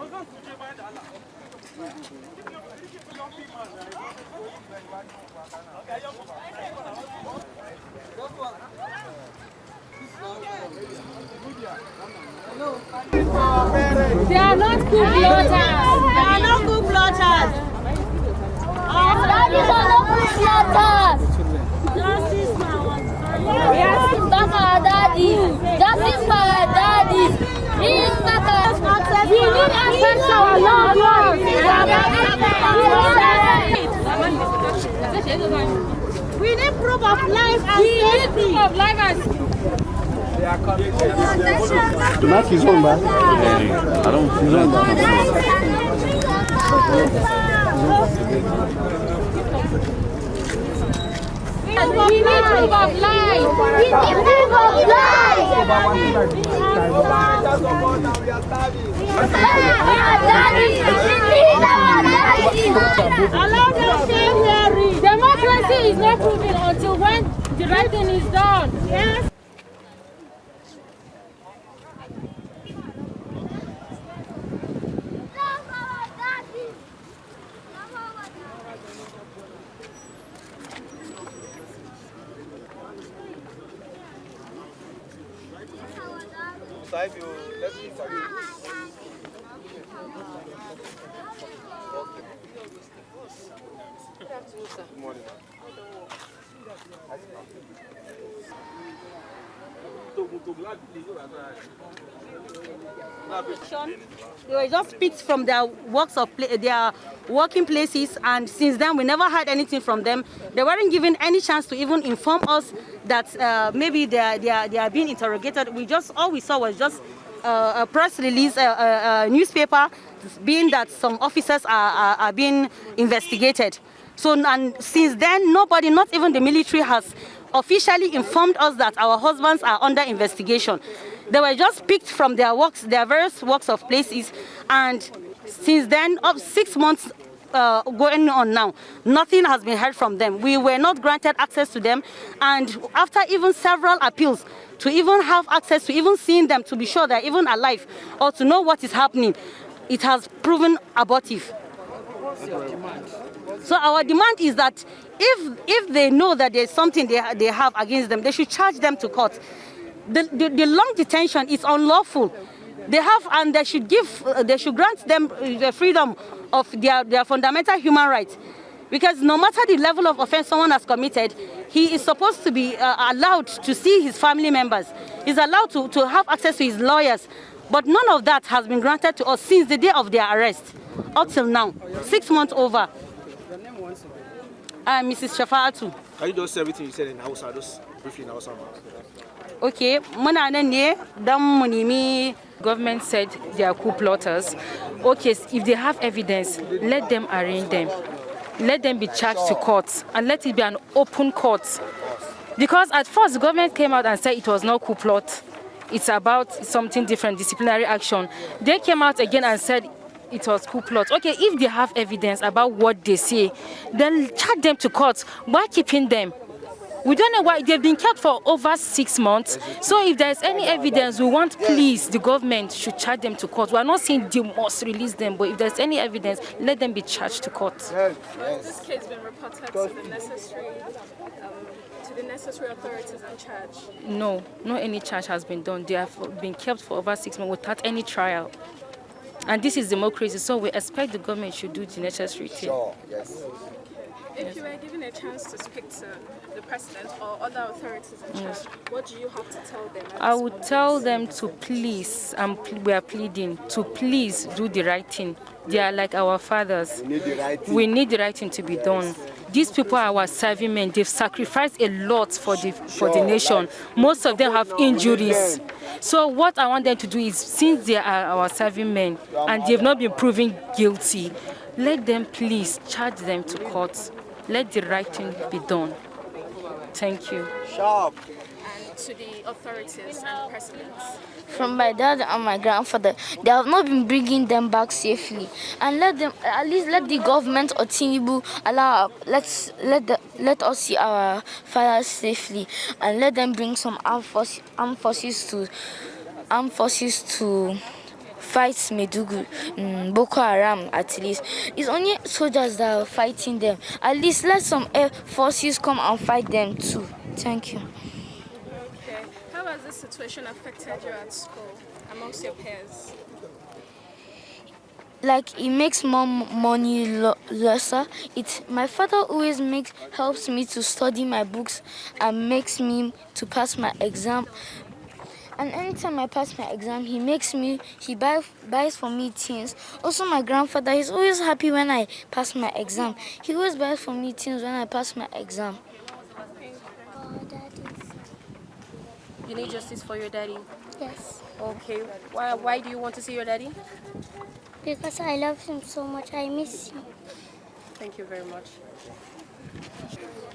They are not coup plotters. They are not coup plotters. Daddies are not coup plotters. Justice for our daddies. Justice for our daddies. We need access to our loved ones. We need proof of life and safety. They are coming. The mask is on, man. I don't feel like that. We need proof of life. We need proof of life. Allow them to stay here. Democracy is not proven until when the right thing is done. Yes. They were just picked from their their working places, and since then we never heard anything from them. They weren't given any chance to even inform us that maybe they are being interrogated. All we saw was just a press release, a newspaper, being that some officers are being investigated. So, and since then, nobody, not even the military, has officially informed us that our husbands are under investigation. They were just picked from their various works of places, and since then, up 6 months going on now, nothing has been heard from them. We were not granted access to them, and after even several appeals to even have access to even seeing them, to be sure they're even alive, or to know what is happening, it has proven abortive. So our demand is that if they know that there's something they have against them, they should charge them to court. The long detention is unlawful. They have, and they should grant them the freedom of their fundamental human rights. Because no matter the level of offense someone has committed, he is supposed to be allowed to see his family members. He's allowed to have access to his lawyers. But none of that has been granted to us since the day of their arrest, up till now, 6 months over. I'm Mrs. Shafatu. Can you just say everything you said in Hausa, just briefly in Hausa? Okay, government said they are coup plotters. Okay, if they have evidence, let them arraign them. Let them be charged to court, and let it be an open court. Because at first the government came out and said it was not coup plot. It's about something different, disciplinary action. They came out again and said it was coup plot. Okay, if they have evidence about what they say, then charge them to court. Why keeping them? We don't know why they've been kept for over 6 months. So if there's any evidence, we want, please, the government should charge them to court. We are not saying they must release them, but if there's any evidence, let them be charged to court. Has this case been reported to the necessary authorities in charge? No any charge has been done. They have been kept for over 6 months without any trial. And this is democracy, so we expect the government should do the necessary thing. Sure, yes. If you were given a chance to speak to the president or other authorities in charge, what do you have to tell them? I would tell them to please, and we are pleading, to please do the right thing. They are like our fathers. We need the right thing to be done. These people are our serving men. They've sacrificed a lot for the nation. Most of them have injuries. So what I want them to do is, since they are our serving men and they've not been proven guilty, let them please charge them to court. Let the right thing be done. Thank you. And to the authorities and presidents. From my dad and my grandfather, they have not been bringing them back safely. And let them, at least let the government or Tinubu let us see our fathers safely, and let them bring some armed forces to fight Maiduguri, Boko Haram at least. It's only soldiers that are fighting them. At least let some air forces come and fight them too. Thank you. Okay. How has this situation affected you at school, amongst your peers? Like it makes more money lesser. My father always helps me to study my books and makes me to pass my exam. And anytime I pass my exam, he buys for me things. Also, my grandfather is always happy when I pass my exam. He always buys for me things when I pass my exam. You need justice for your daddy? Yes, Okay. Why do you want to see your daddy? because I love him so much. I miss him. Thank you very much.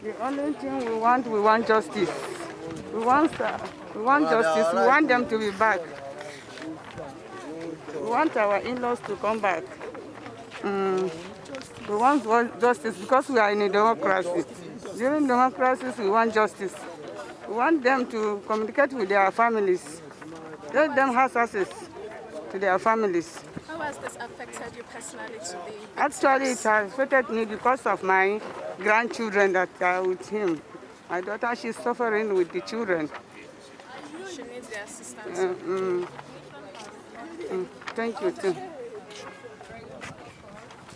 The only thing we want justice. We want justice. We want them to be back. We want our in-laws to come back. We want justice because we are in a democracy. During democracies, we want justice. We want them to communicate with their families. Let them have access to their families. How has this affected you personally today? Actually, it has affected me because of my grandchildren that are with him. My daughter, she's suffering with the children. She needs their assistance. Thank you, too.